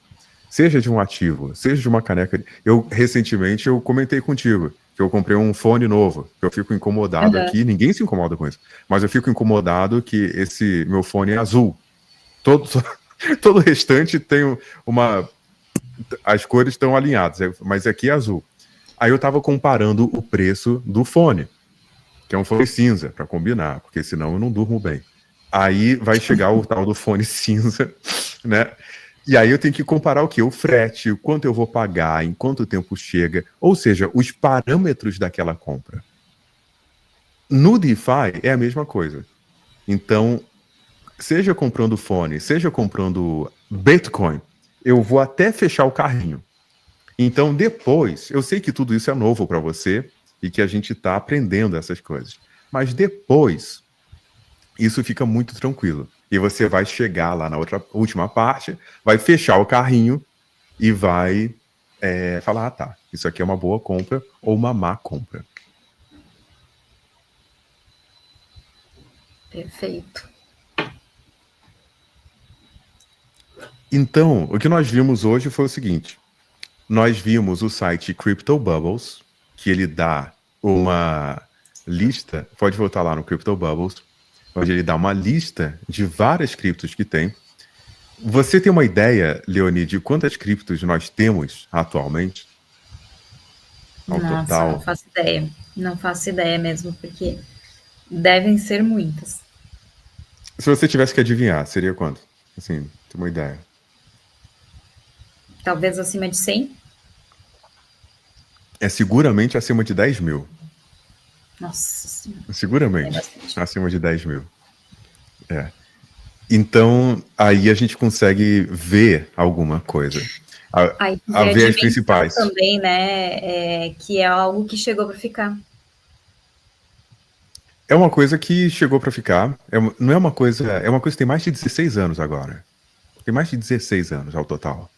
A: Seja de um ativo, seja de uma caneca. Recentemente, eu comentei contigo que eu comprei um fone novo, que eu fico incomodado aqui, ninguém se incomoda com isso, mas eu fico incomodado que esse meu fone é azul. Todo o restante tem uma... As cores estão alinhadas, mas aqui é azul. Aí eu tava comparando o preço do fone, que é um fone cinza, para combinar, porque senão eu não durmo bem. Aí vai chegar o tal do fone cinza, né? E aí eu tenho que comparar o quê? O frete, o quanto eu vou pagar, em quanto tempo chega, ou seja, os parâmetros daquela compra. No DeFi é a mesma coisa. Então, seja comprando fone, seja comprando Bitcoin, eu vou até fechar o carrinho. Então, depois, eu sei que tudo isso é novo para você e que a gente está aprendendo essas coisas. Mas depois, isso fica muito tranquilo. E você vai chegar lá na última parte, vai fechar o carrinho e vai falar, tá, isso aqui é uma boa compra ou uma má compra.
B: Perfeito.
A: Então, o que nós vimos hoje foi o seguinte. Nós vimos o site Crypto Bubbles, que ele dá uma lista, pode voltar lá no Crypto Bubbles, onde ele dá uma lista de várias criptos que tem. Você tem uma ideia, Leoni, de quantas criptos nós temos atualmente?
B: Nossa,
A: total?
B: não faço ideia. Não faço ideia mesmo, porque devem ser muitas.
A: Se você tivesse que adivinhar, seria quanto? Assim, tem uma ideia.
B: Talvez acima de 100?
A: É seguramente acima de 10 mil.
B: Nossa Senhora.
A: Seguramente acima de 10 mil. Então, aí a gente consegue ver alguma coisa. A ver as principais.
B: Também, né? Que é algo que chegou para ficar.
A: É uma coisa que chegou para ficar. Não é uma coisa. É uma coisa que tem mais de 16 anos agora. Tem mais de 16 anos ao total.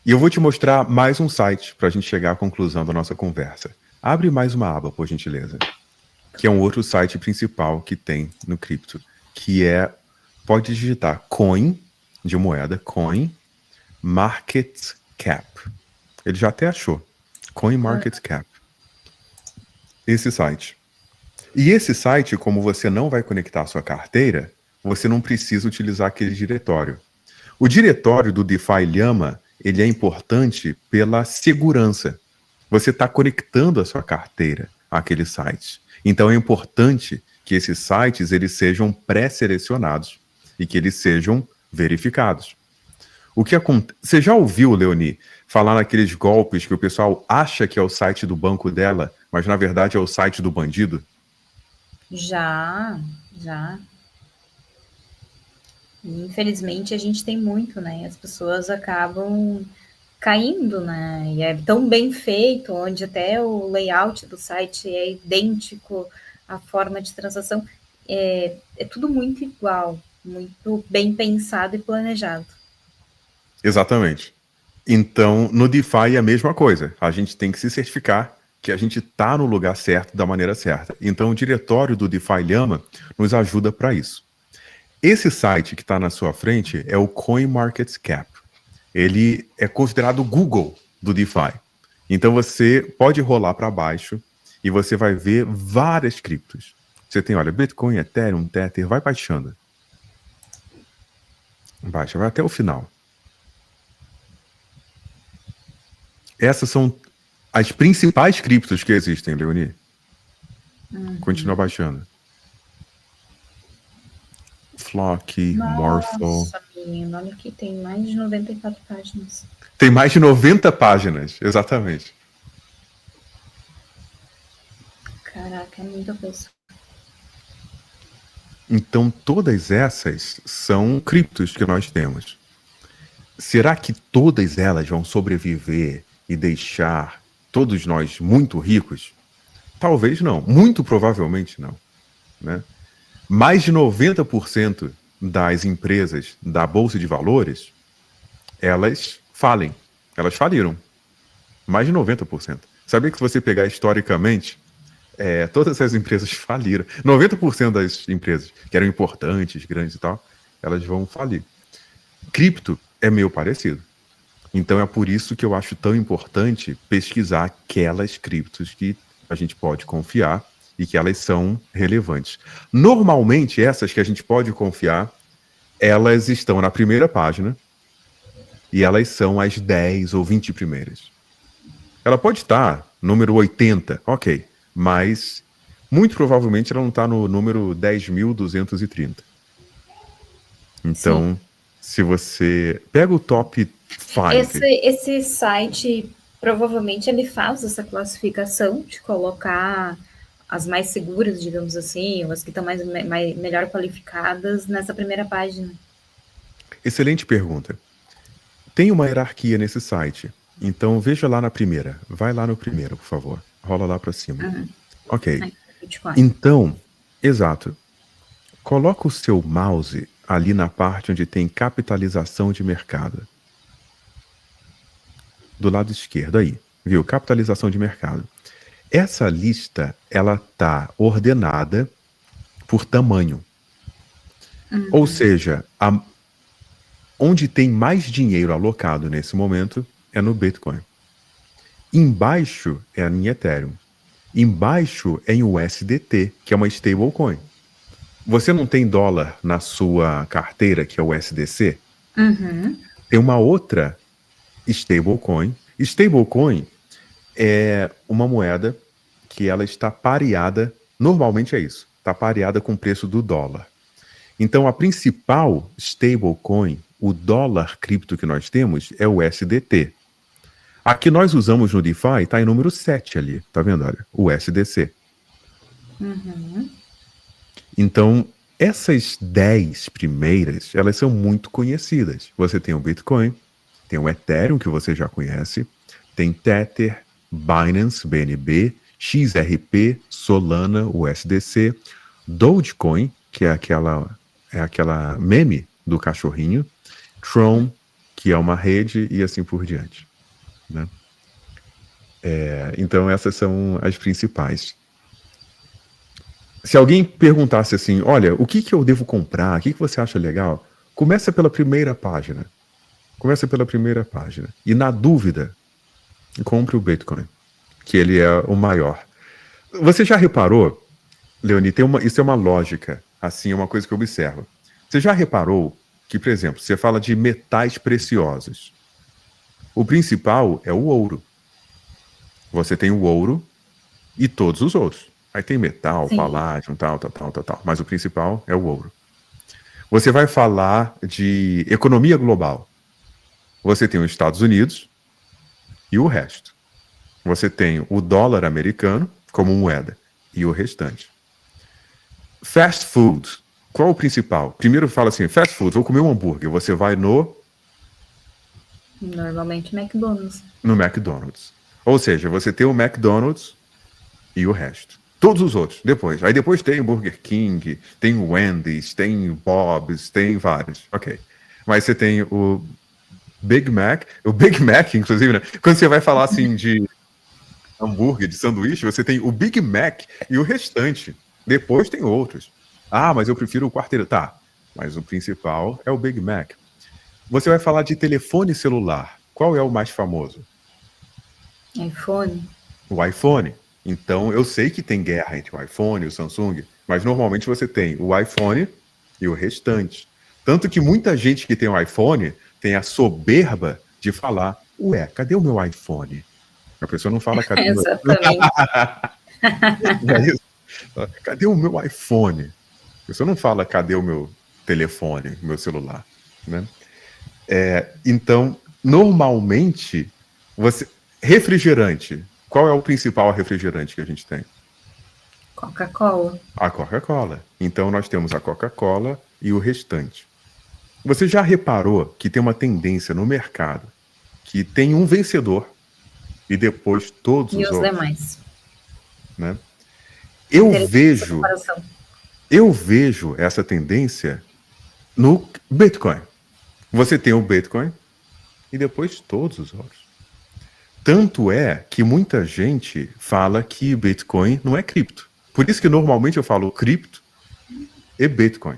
A: E eu vou te mostrar mais um site para a gente chegar à conclusão da nossa conversa. Abre mais uma aba, por gentileza. Que é um outro site principal que tem no cripto. Que é... Pode digitar Coin, de moeda, Coin Market Cap. Ele já até achou. Coin Market Cap. Esse site. E esse site, como você não vai conectar a sua carteira, você não precisa utilizar aquele diretório. O diretório do DeFi Llama, ele é importante pela segurança. Você está conectando a sua carteira àquele site. Então é importante que esses sites eles sejam pré-selecionados e que eles sejam verificados. O que acontece? Você já ouviu, Leoni, falar naqueles golpes que o pessoal acha que é o site do banco dela, mas na verdade é o site do bandido?
B: Já. E, infelizmente a gente tem muito, né? As pessoas acabam caindo, né? E é tão bem feito, onde até o layout do site é idêntico, a forma de transação é tudo muito igual, muito bem pensado e planejado.
A: Exatamente. Então, no DeFi é a mesma coisa. A gente tem que se certificar que a gente está no lugar certo, da maneira certa. Então, o diretório do DeFi Llama nos ajuda para isso. Esse site que está na sua frente é o CoinMarketCap. Ele é considerado o Google do DeFi. Então, você pode rolar para baixo e você vai ver várias criptos. Você tem, olha, Bitcoin, Ethereum, Tether, vai baixando. Baixa, vai até o final. Essas são as principais criptos que existem, Leoni. Continua baixando. Flock, Morpho.
B: Nossa, menino, olha aqui, tem mais de 94 páginas.
A: Tem mais de 90 páginas, exatamente.
B: Caraca, é muita coisa.
A: Então, todas essas são criptos que nós temos. Será que todas elas vão sobreviver e deixar todos nós muito ricos? Talvez não. Muito provavelmente não. Né? Mais de 90% das empresas da Bolsa de Valores, elas falem. Elas faliram. Mais de 90%. Sabia que se você pegar historicamente, todas as empresas faliram. 90% das empresas que eram importantes, grandes e tal, elas vão falir. Cripto é meio parecido. Então é por isso que eu acho tão importante pesquisar aquelas criptos que a gente pode confiar e que elas são relevantes. Normalmente, essas que a gente pode confiar, elas estão na primeira página e elas são as 10 ou 20 primeiras. Ela pode estar número 80, ok, mas muito provavelmente ela não está no número 10.230. Então, se você pega o top 5...
B: Esse site, provavelmente, ele faz essa classificação de colocar as mais seguras, digamos assim, ou as que estão melhor qualificadas nessa primeira página.
A: Excelente pergunta. Tem uma hierarquia nesse site. Então, veja lá na primeira. Vai lá no primeiro, por favor. Rola lá para cima. Ok. Então, exato. Coloca o seu mouse ali na parte onde tem capitalização de mercado. Do lado esquerdo aí. Viu? Capitalização de mercado. Essa lista, ela está ordenada por tamanho. Ou seja, onde tem mais dinheiro alocado nesse momento é no Bitcoin. Embaixo é em Ethereum. Embaixo é em USDT, que é uma stablecoin. Você não tem dólar na sua carteira, que é o USDC? Tem uma outra stablecoin. Stablecoin é uma moeda que ela está pareada, normalmente é isso, está pareada com o preço do dólar. Então, a principal stablecoin, o dólar cripto que nós temos, é o USDT. A que nós usamos no DeFi está em número 7 ali, tá vendo? Olha, o USDC. Então, essas 10 primeiras, elas são muito conhecidas. Você tem o Bitcoin, tem o Ethereum, que você já conhece, tem Tether, Binance, BNB, XRP, Solana, USDC, Dogecoin, que é aquela meme do cachorrinho, Tron, que é uma rede, e assim por diante. Né? Então, essas são as principais. Se alguém perguntasse assim, olha, o que eu devo comprar? O que você acha legal? Começa pela primeira página. Começa pela primeira página. E na dúvida, compre o Bitcoin, que ele é o maior. Você já reparou, Leoni, isso é uma lógica, assim, é uma coisa que eu observo. Você já reparou que, por exemplo, você fala de metais preciosos. O principal é o ouro. Você tem o ouro e todos os outros. Aí tem metal, paládio, tal. Mas o principal é o ouro. Você vai falar de economia global. Você tem os Estados Unidos e o resto. Você tem o dólar americano como moeda e o restante. Fast food. Qual o principal? Primeiro fala assim, fast food, vou comer um hambúrguer. Você vai
B: normalmente McDonald's.
A: No McDonald's. Ou seja, você tem o McDonald's e o resto. Todos os outros, depois. Aí depois tem o Burger King, tem o Wendy's, tem o Bob's, tem vários. Ok. Mas você tem o Big Mac. O Big Mac, inclusive, né? Quando você vai falar assim de hambúrguer, de sanduíche, você tem o Big Mac e o restante. Depois tem outros. Ah, mas eu prefiro o quarteirão. Tá, mas o principal é o Big Mac. Você vai falar de telefone celular. Qual é o mais famoso?
B: iPhone.
A: O iPhone. Então, eu sei que tem guerra entre o iPhone e o Samsung, mas normalmente você tem o iPhone e o restante. Tanto que muita gente que tem um iPhone tem a soberba de falar, ué, cadê o meu iPhone? A pessoa não fala, cadê o meu...
B: Exatamente.
A: É isso? Cadê o meu iPhone? A pessoa não fala, cadê o meu telefone, o meu celular, né? Então, normalmente, refrigerante. Qual é o principal refrigerante que a gente tem?
B: Coca-Cola.
A: A Coca-Cola. Então, nós temos a Coca-Cola e o restante. Você já reparou que tem uma tendência no mercado que tem um vencedor e depois todos os outros?
B: Demais.
A: Né? Eu vejo essa tendência no Bitcoin. Você tem o Bitcoin e depois todos os outros. Tanto é que muita gente fala que Bitcoin não é cripto. Por isso que normalmente eu falo cripto e Bitcoin.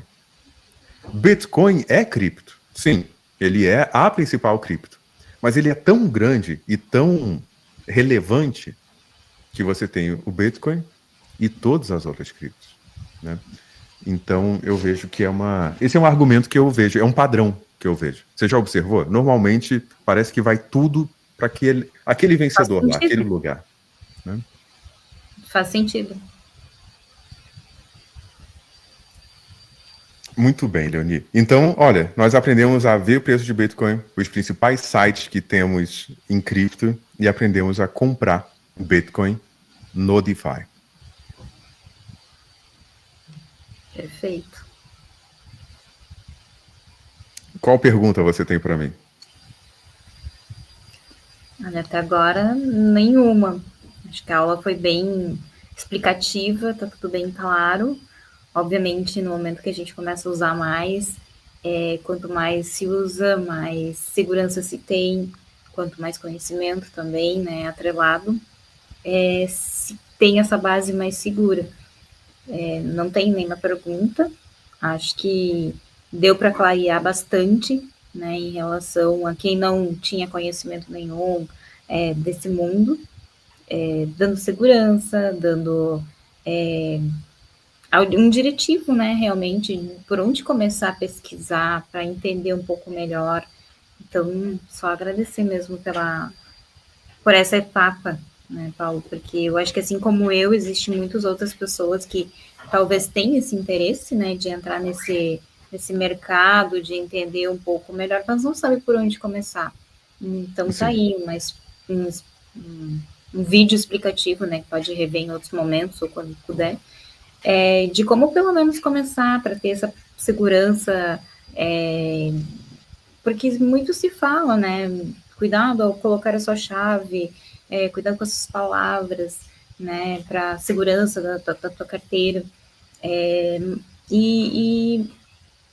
A: Bitcoin é cripto. Sim, ele é a principal cripto. Mas ele é tão grande e tão relevante que você tem o Bitcoin e todas as outras criptos, né? Então, eu vejo que esse é um argumento que eu vejo, é um padrão que eu vejo. Você já observou? Normalmente, parece que vai tudo para aquele
B: Faz
A: vencedor lá, aquele
B: sentido.
A: lugar, né?
B: Faz sentido.
A: Muito bem, Leoni. Então, olha, nós aprendemos a ver o preço de Bitcoin, os principais sites que temos em cripto e aprendemos a comprar Bitcoin no DeFi.
B: Perfeito.
A: Qual pergunta você tem para mim?
B: Olha, até agora, nenhuma. Acho que a aula foi bem explicativa, tá tudo bem claro. Obviamente, no momento que a gente começa a usar mais, quanto mais se usa, mais segurança se tem, quanto mais conhecimento também, né, atrelado, se tem essa base mais segura. Não tem nenhuma pergunta, acho que deu para clarear bastante, né, em relação a quem não tinha conhecimento nenhum desse mundo, dando segurança, dando um diretivo, né, realmente, por onde começar a pesquisar, para entender um pouco melhor. Então, só agradecer mesmo por essa etapa, né, Paulo, porque eu acho que assim como eu, existem muitas outras pessoas que talvez tenham esse interesse, né, de entrar nesse mercado, de entender um pouco melhor, mas não sabe por onde começar. Então, tá aí, mas um vídeo explicativo, né, que pode rever em outros momentos ou quando puder, de como pelo menos começar para ter essa segurança, porque muito se fala, né? Cuidado ao colocar a sua chave, cuidado com as suas palavras, né? Para segurança da tua carteira. E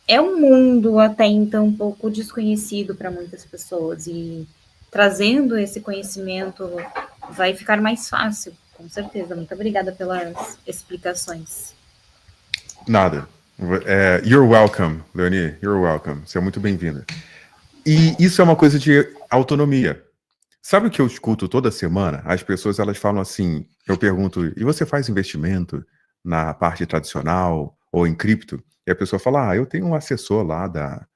B: é um mundo até então um pouco desconhecido para muitas pessoas e trazendo esse conhecimento vai ficar mais fácil, com certeza. Muito obrigada pelas explicações.
A: Nada. You're welcome, Leoni. You're welcome. Você é muito bem-vinda. E isso é uma coisa de autonomia. Sabe o que eu escuto toda semana? As pessoas, elas falam assim, eu pergunto, e você faz investimento na parte tradicional ou em cripto? E a pessoa fala, eu tenho um assessor lá da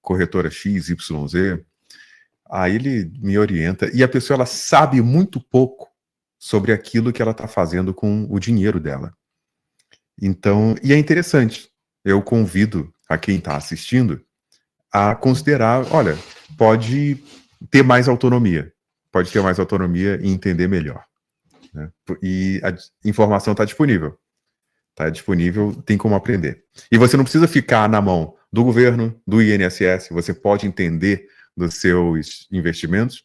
A: corretora XYZ, aí ele me orienta, e a pessoa, ela sabe muito pouco sobre aquilo que ela está fazendo com o dinheiro dela. Então, e é interessante, eu convido a quem está assistindo a considerar, olha, pode ter mais autonomia e entender melhor, né? E a informação está disponível. Está disponível, tem como aprender. E você não precisa ficar na mão do governo, do INSS, você pode entender dos seus investimentos,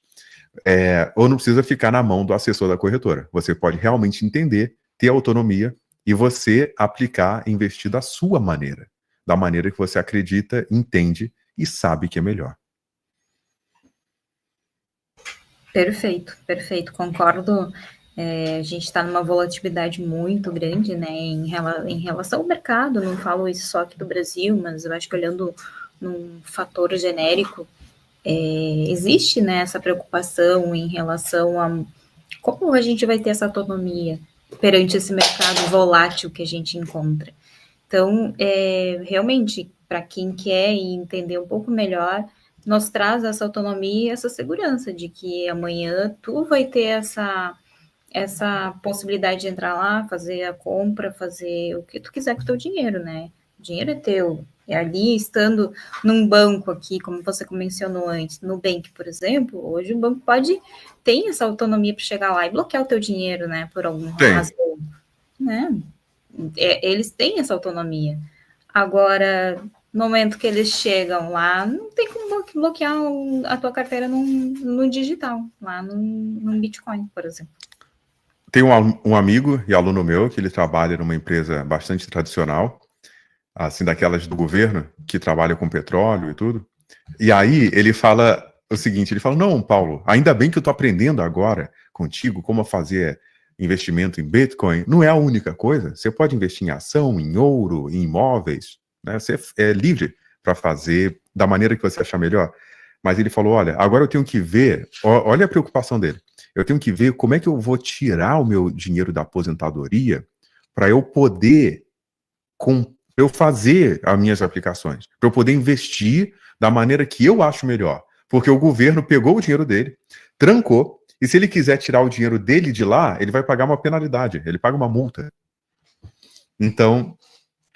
A: ou não precisa ficar na mão do assessor da corretora. Você pode realmente entender, ter autonomia e você aplicar, investir da sua maneira, da maneira que você acredita, entende e sabe que é melhor.
B: Perfeito, perfeito, concordo. A gente está numa volatilidade muito grande, né, em relação ao mercado, não falo isso só aqui do Brasil, mas eu acho que olhando num fator genérico, existe, né, essa preocupação em relação a como a gente vai ter essa autonomia perante esse mercado volátil que a gente encontra. Então, realmente, para quem quer entender um pouco melhor, nos traz essa autonomia e essa segurança de que amanhã tu vai ter essa possibilidade de entrar lá, fazer a compra, fazer o que tu quiser com o teu dinheiro, né? O dinheiro é teu. É ali, estando num banco aqui, como você mencionou antes, no Nubank, por exemplo, hoje o banco tem essa autonomia para chegar lá e bloquear o teu dinheiro, né? Por alguma razão, né? Eles têm essa autonomia. Agora, no momento que eles chegam lá, não tem como bloquear a tua carteira no digital, lá no Bitcoin, por exemplo.
A: Tem um amigo e aluno meu que ele trabalha numa empresa bastante tradicional, assim, daquelas do governo, que trabalha com petróleo e tudo. E aí ele fala o seguinte, ele fala, não, Paulo, ainda bem que eu tô aprendendo agora contigo como fazer investimento em Bitcoin. Não é a única coisa. Você pode investir em ação, em ouro, em imóveis, né? Você é livre para fazer da maneira que você achar melhor. mas ele falou, olha, agora eu tenho que ver, olha a preocupação dele, eu tenho que ver como é que eu vou tirar o meu dinheiro da aposentadoria para eu poder eu fazer as minhas aplicações, para eu poder investir da maneira que eu acho melhor. Porque o governo pegou o dinheiro dele, trancou, e se ele quiser tirar o dinheiro dele de lá, ele vai pagar uma penalidade, ele paga uma multa. Então,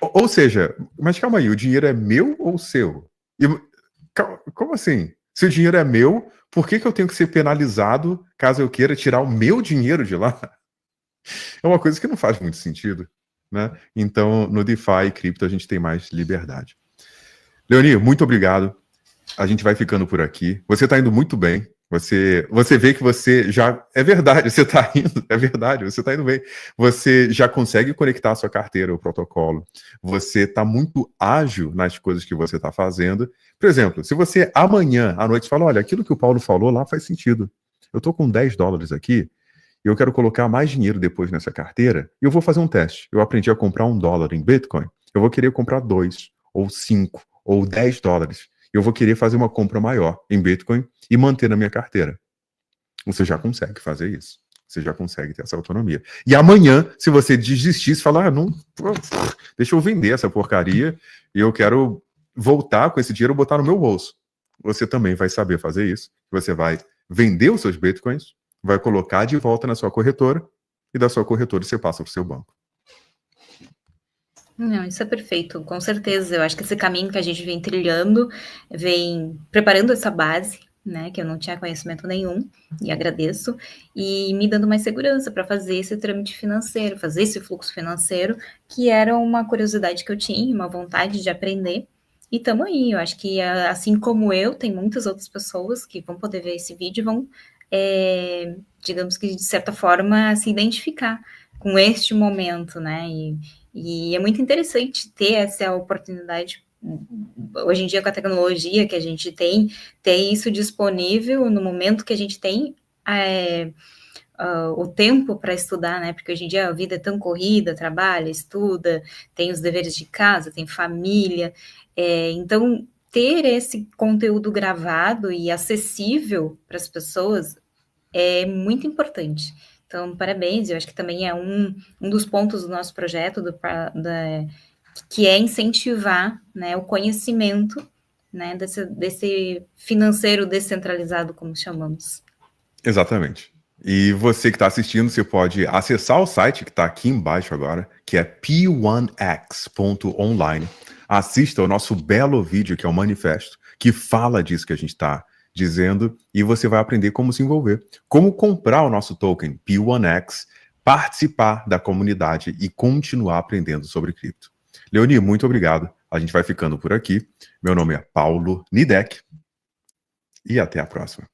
A: ou seja, mas calma aí, o dinheiro é meu ou seu? Como assim? Se o dinheiro é meu, por que eu tenho que ser penalizado caso eu queira tirar o meu dinheiro de lá? É uma coisa que não faz muito sentido, né? Então, no DeFi e cripto, a gente tem mais liberdade. Leoni, muito obrigado. A gente vai ficando por aqui. Você está indo muito bem. Você vê que você já... É verdade, você está indo. É verdade, você está indo bem. Você já consegue conectar a sua carteira ao protocolo. Você está muito ágil nas coisas que você está fazendo. Por exemplo, se você amanhã à noite fala, olha, aquilo que o Paulo falou lá faz sentido. Eu estou com $10 aqui e eu quero colocar mais dinheiro depois nessa carteira e eu vou fazer um teste. Eu aprendi a comprar $1 em Bitcoin. Eu vou querer comprar 2, ou 5, ou $10. Eu vou querer fazer uma compra maior em Bitcoin e manter na minha carteira. Você já consegue fazer isso. Você já consegue ter essa autonomia. E amanhã, se você desistir, você falar, não, deixa eu vender essa porcaria e eu quero voltar com esse dinheiro e botar no meu bolso. Você também vai saber fazer isso. Você vai vender os seus Bitcoins, vai colocar de volta na sua corretora e da sua corretora você passa para o seu banco.
B: Não, isso é perfeito, com certeza. Eu acho que esse caminho que a gente vem trilhando, vem preparando essa base, né, que eu não tinha conhecimento nenhum, e agradeço, e me dando mais segurança para fazer esse trâmite financeiro, fazer esse fluxo financeiro, que era uma curiosidade que eu tinha, uma vontade de aprender, e estamos aí. Eu acho que, assim como eu, tem muitas outras pessoas que vão poder ver esse vídeo e vão, digamos que, de certa forma, se identificar com este momento, né, e é muito interessante ter essa oportunidade, hoje em dia, com a tecnologia que a gente tem, ter isso disponível no momento que a gente tem o tempo para estudar, né? Porque hoje em dia a vida é tão corrida, trabalha, estuda, tem os deveres de casa, tem família, então ter esse conteúdo gravado e acessível para as pessoas é muito importante. Então, parabéns, eu acho que também é um dos pontos do nosso projeto, que é incentivar, né, o conhecimento, né, desse financeiro descentralizado, como chamamos.
A: Exatamente. E você que está assistindo, você pode acessar o site que está aqui embaixo agora, que é p1x.online. Assista o nosso belo vídeo, que é o manifesto, que fala disso que a gente está dizendo, e você vai aprender como se envolver, como comprar o nosso token P1X, participar da comunidade e continuar aprendendo sobre cripto. Leoni, muito obrigado. A gente vai ficando por aqui. Meu nome é Paulo Nidek e até a próxima.